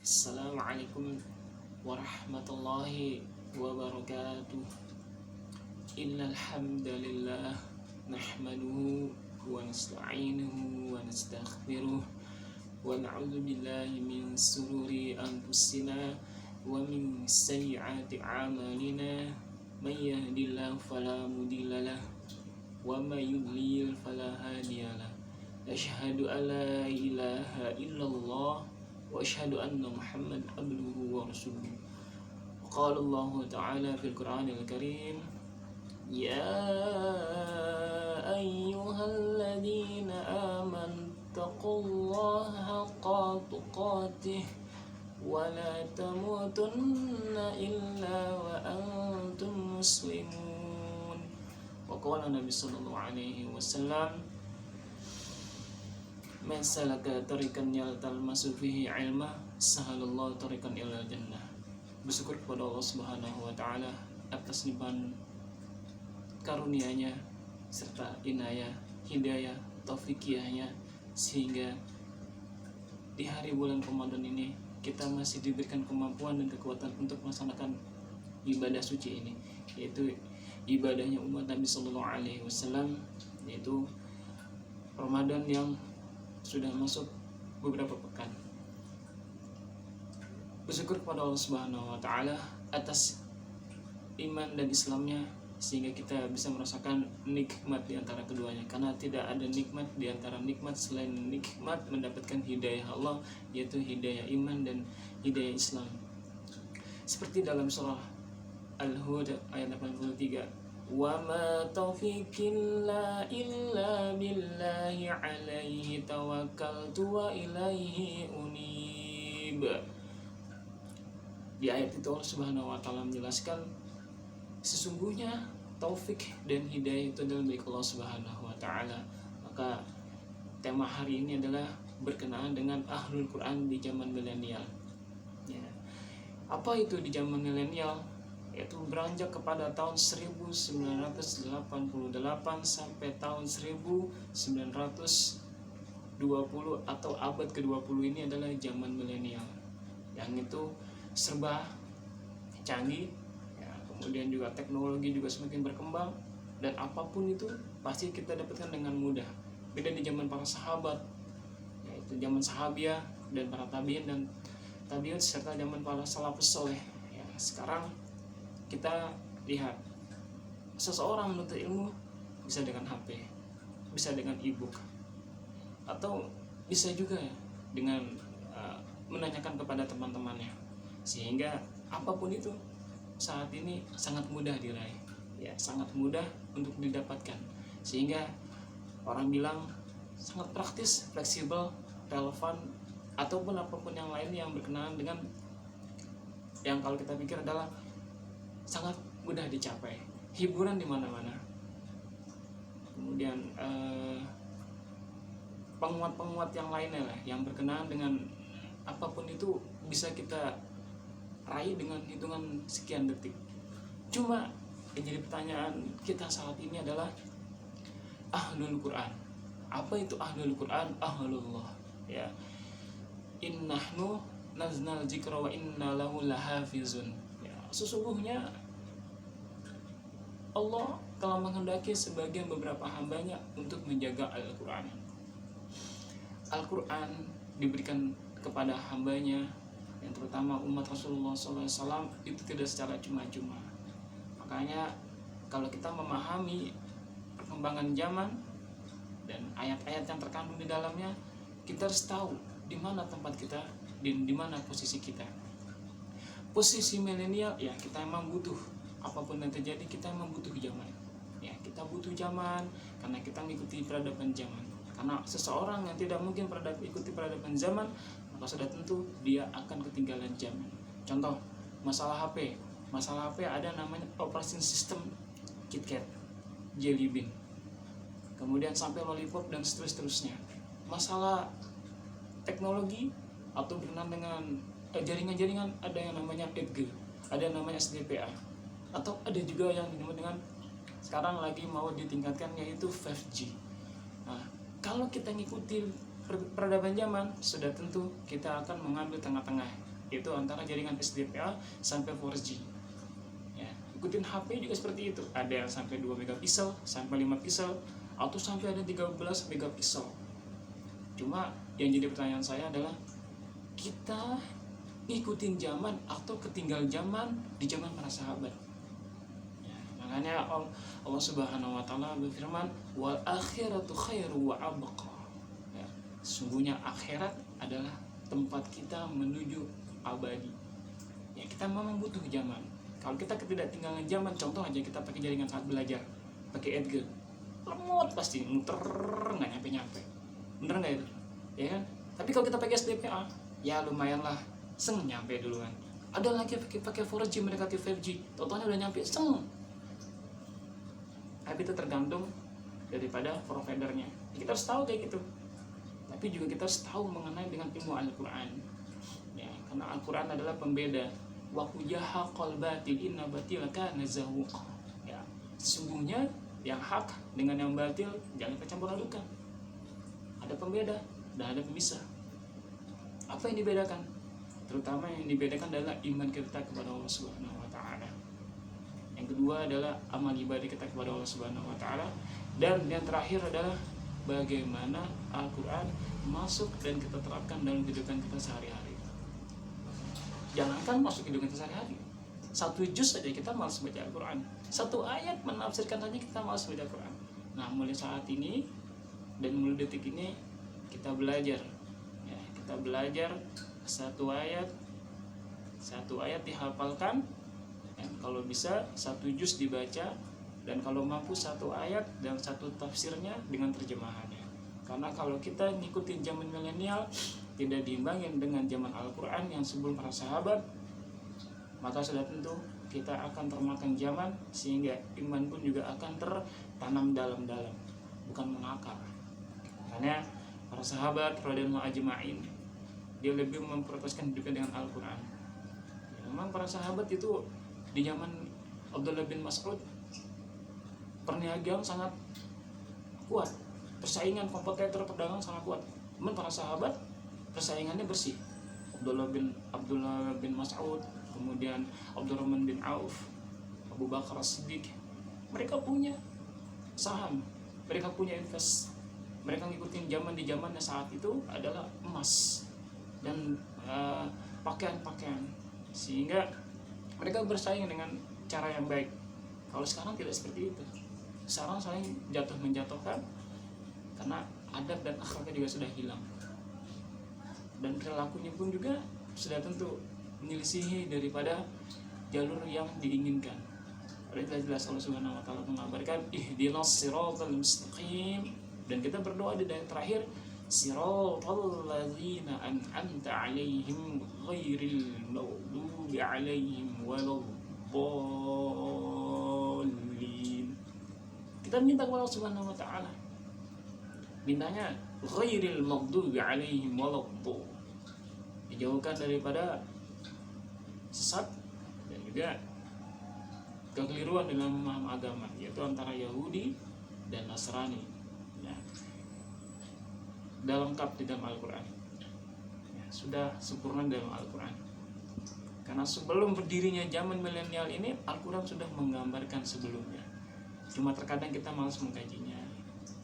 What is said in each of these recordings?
Assalamualaikum warahmatullahi wabarakatuh. Innal hamdalillah nahmaduhu wa nasta'inuhu wa nastaghfiruh wa na'udzu billahi min sururi anfusina wa min sayyiati a'malina. May yahdihillahu fala mudhillalah wa may yudlil fala hadiyalah. Asyhadu an la ilaha illallah wa asyhadu anna Muhammad abduhu wa rasuluh. Qala Allah Ta'ala fil Qur'anil Karim, ya ayyuhalladzina amanu taqullaha haqqa tuqatih wa la tamutunna illa wa antum muslimun. Wa qala Nabi sallallahu alaihi wasallam, man salaka tariqan yaltamisu fihi ilma sahalallahu tariqan ilal jannah. Bersyukur kepada Allah Subhanahu wa taala atas limpahan karunia-Nya serta inayah, hidayah, taufikiyahnya, sehingga di hari bulan Ramadan ini kita masih diberikan kemampuan dan kekuatan untuk melaksanakan ibadah suci ini, yaitu ibadahnya umat Nabi sallallahu alaihi wasallam, yaitu Ramadan yang sudah masuk beberapa pekan. Bersyukur kepada Allah Subhanahu wa taala atas iman dan Islamnya, sehingga kita bisa merasakan nikmat di antara keduanya, karena tidak ada nikmat di antara nikmat selain nikmat mendapatkan hidayah Allah, yaitu hidayah iman dan hidayah Islam. Seperti dalam surah Al-Hud ayat 83, wa ma taufiqin la illa billahi alaihi tawakkaltu wa ilaihi unib. Di ayat itu Allah Subhanahu wa taala menjelaskan sesungguhnya taufik dan hidayah itu adalah milik Allah Subhanahu wa taala. Maka tema hari ini adalah berkenaan dengan Ahlul Quran di zaman milenial. Ya. Apa itu di zaman milenial? Yaitu beranjak kepada tahun 1988 sampai tahun 1920 atau abad ke-20 ini adalah zaman milenial, yang itu serba canggih ya, kemudian juga teknologi juga semakin berkembang, dan apapun itu pasti kita dapatkan dengan mudah. Beda di zaman para sahabat, yaitu zaman sahabiah dan para tabi'in dan tabi'ut serta zaman para salafus soleh ya. Sekarang kita lihat seseorang menuntut ilmu bisa dengan HP, bisa dengan e-book, atau bisa juga dengan menanyakan kepada teman-temannya, sehingga apapun itu saat ini sangat mudah diraih ya, sangat mudah untuk didapatkan, sehingga orang bilang sangat praktis, fleksibel, relevan, ataupun apapun yang lain yang berkenaan dengan yang kalau kita pikir adalah sangat mudah dicapai. Hiburan di mana-mana. Kemudian penguat-penguat yang lainnya lah, yang berkenaan dengan apapun itu bisa kita raih dengan hitungan sekian detik. Cuma yang jadi pertanyaan kita saat ini adalah Ahlul Quran. Apa itu Ahlul Quran? Ahlullah ya. Innahnu naznal dzikra wa inna lahu lahafizun. Sesungguhnya Allah telah menghendaki sebagian beberapa hambanya untuk menjaga Al-Quran. Al-Quran diberikan kepada hambanya, yang terutama umat Rasulullah SAW, itu tidak secara cuma-cuma. Makanya kalau kita memahami perkembangan zaman dan ayat-ayat yang terkandung di dalamnya, kita harus tahu di mana tempat kita dan di mana posisi kita. Posisi milenial ya, kita emang butuh, apapun yang terjadi kita emang butuh zaman ya, kita butuh zaman karena kita mengikuti peradaban zaman. Karena seseorang yang tidak mungkin ikuti peradaban zaman, maka sudah tentu dia akan ketinggalan zaman. Contoh masalah HP ada namanya operating system KitKat, Jelly Bean, kemudian sampai Lollipop dan seterusnya. Masalah teknologi atau berkenaan dengan jaringan-jaringan, ada yang namanya 8G, ada yang namanya SDPA, atau ada juga yang disebut dengan sekarang lagi mau ditingkatkan yaitu 5G. Nah, kalau kita ngikuti peradaban zaman, sudah tentu kita akan mengambil tengah-tengah, itu antara jaringan SDPA sampai 4G. Ya, ikutin HP juga seperti itu, ada yang sampai 2 megapiksel, sampai 5 piksel, atau sampai ada 13 megapiksel. Cuma yang jadi pertanyaan saya adalah, kita ngikutin zaman atau ketinggal zaman di zaman para sahabat? Ya, makanya Allah Subhanahu wa taala berfirman, wal akhiratu khairu wa abqa. Ya, sesungguhnya akhirat adalah tempat kita menuju abadi. Ya, kita memang butuh zaman. Kalau kita ketidaktinggalan zaman, contoh aja kita pakai jaringan saat belajar, pakai Edge, lemot pasti, muter nggak nyampe-nyampe, bener nggak itu? Ya kan? Tapi kalau kita pakai SDPA, ya lumayan lah, seng nyampe duluan. Ada lagi pakai 4G mendekati 5G, totalnya udah nyampe seng. Tapi itu tergantung daripada providernya. Kita harus tahu kayak gitu. Tapi juga kita harus tahu mengenai dengan ilmu Al-Quran. Ya, karena Al-Quran adalah pembeda. Wa hujahaqal batil inna batila kana zahuqa. Ya, sesungguhnya yang hak dengan yang batil jangan kecampur adukan. Ada pembeda dan ada pemisah. Apa yang dibedakan? Terutama yang dibedakan adalah iman kita kepada Allah Subhanahu wa taala. Yang kedua adalah amal ibadah kita kepada Allah Subhanahu wa taala, dan yang terakhir adalah bagaimana Al-Qur'an masuk dan kita terapkan dalam kehidupan kita sehari-hari. Jangankan masuk kehidupan kita sehari-hari, 1 juz saja kita malas baca Al-Qur'an, 1 ayat menafsirkan saja kita malas baca Al-Qur'an. Nah, mulai saat ini dan mulai detik ini kita belajar, ya, kita belajar 1 ayat dihafalkan, ya, kalau bisa 1 juz dibaca, dan kalau mampu 1 ayat dan 1 tafsirnya dengan terjemahannya. Karena kalau kita ngikutin zaman milenial, tidak diimbangin dengan zaman Al-Quran yang sebelum para sahabat, maka sudah tentu kita akan termakan zaman, sehingga iman pun juga akan tertanam dalam-dalam, bukan mengakar. Karena para sahabat radhiyallahu ajma'in, dia lebih memprioritaskan hidupnya dengan Al-Quran. Ya, memang para sahabat itu di zaman Abdullah bin Mas'ud, perniagaan sangat kuat, persaingan kompetitor perdagangan sangat kuat. Namun para sahabat persaingannya bersih. Abdullah bin Mas'ud, kemudian Abdurrahman bin Auf, Abu Bakar As-Siddiq, mereka punya saham, mereka punya invest, mereka ngikutin zaman di zamannya saat itu adalah emas dan pakaian-pakaian, sehingga mereka bersaing dengan cara yang baik. Kalau sekarang tidak seperti itu. Sekarang saling jatuh menjatuhkan karena adab dan akhlaknya juga sudah hilang, dan perilakunya pun juga sudah tentu menyelisihi daripada jalur yang diinginkan. Oleh jelas Allah Subhanahu wa taala mengabarkan ihdinas siratal mustaqim, dan kita berdoa di ayat terakhir siratal ladzina an'amta 'alaihim ghairil maghdubi 'alaihim waladdallin. Kita minta kepada Allah Subhanahu wa taala, mintanya ghairil maghdubi 'alaihim waladdallin, dijauhkan daripada sesat dan juga kekeliruan dalam memahami agama, yaitu antara Yahudi dan Nasrani. Ya, sudah lengkap di dalam Al-Quran, ya, sudah sempurna dalam Al-Quran. Karena sebelum berdirinya zaman milenial ini, Al-Quran sudah menggambarkan sebelumnya. Cuma terkadang kita malas mengkajinya,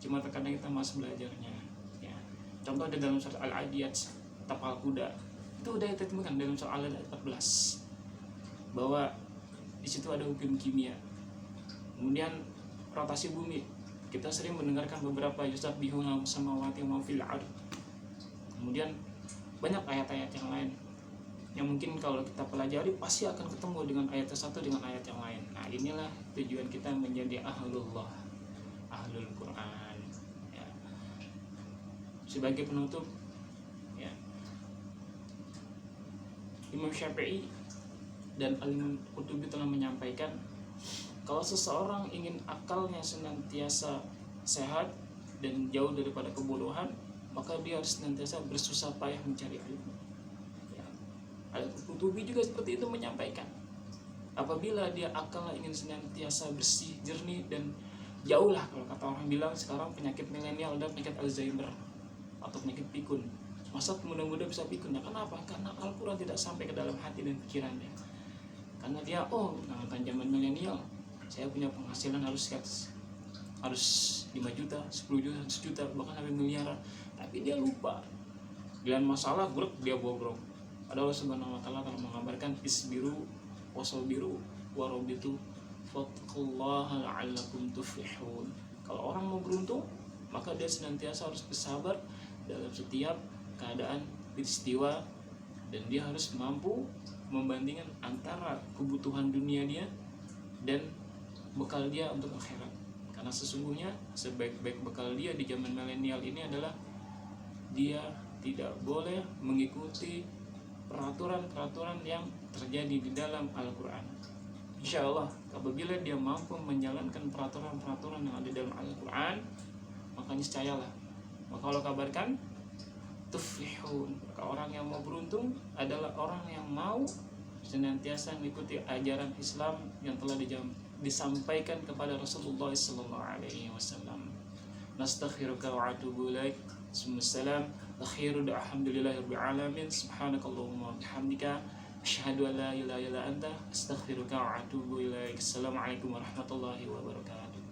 cuma terkadang kita malas belajarnya. Ya. Contoh di dalam surat Al-Adiyat, tapal kuda, itu udah ditemukan dalam surat Al-Adiyat 14 bahwa di situ ada hukum kimia. Kemudian rotasi bumi, kita sering mendengarkan beberapa yusabbihuna samawati wa fil ard. Kemudian banyak ayat-ayat yang lain yang mungkin kalau kita pelajari pasti akan ketemu dengan ayat satu dengan ayat yang lain. Nah, inilah tujuan kita menjadi ahlullah, ahlul Quran. Ya. Sebagai penutup, ya, Imam Syafi'i dan Al-Imam Qurtubi telah menyampaikan kalau seseorang ingin akalnya senantiasa sehat dan jauh daripada kebodohan, maka dia harus senantiasa bersusah payah mencari ilmu. Ya. Al-Qurtubi juga seperti itu menyampaikan, apabila dia akalnya ingin senantiasa bersih, jernih, dan jauh lah, kalau kata orang bilang sekarang penyakit milenial dan penyakit Alzheimer atau penyakit pikun, Masa muda-muda bisa pikun? Nah, kenapa? Karena Al-Quran tidak sampai ke dalam hati dan pikirannya. Karena dia, kan zaman milenial, saya punya penghasilan harus 5 juta, 10 juta, 1 juta, bahkan sampai miliaran. Tapi dia lupa. Dengan masalah buruk dia bobrok. Padahal Allah Subhanahu wa taala telah mengabarkan isbiru wasabiru warabitu fattaqullaha la'allakum tuflihun. Kalau orang mau beruntung, maka dia senantiasa harus bersabar dalam setiap keadaan peristiwa, dan dia harus mampu membandingkan antara kebutuhan dunia dia dan bekal dia untuk akhirat. Karena sesungguhnya sebaik-baik bekal dia di zaman milenial ini adalah dia tidak boleh mengikuti peraturan-peraturan yang terjadi di dalam Al-Quran. Insya Allah apabila dia mampu menjalankan peraturan-peraturan yang ada di dalam Al-Quran, maka niscayalah, maka Allah kabarkan tuflihun, maka orang yang mau beruntung adalah orang yang mau senantiasa mengikuti ajaran Islam yang telah disampaikan kepada Rasulullah SAW. Nastaghfiruka wa atubu ilaik. Bismillahirrahmanirrahim. Akhiru alhamdulillahirabbil alamin. Subhanakallahumma wa bihamdika asyhadu an la ilaha illa anta astaghfiruka wa atubu ilaik. Assalamualaikum warahmatullahi wabarakatuh.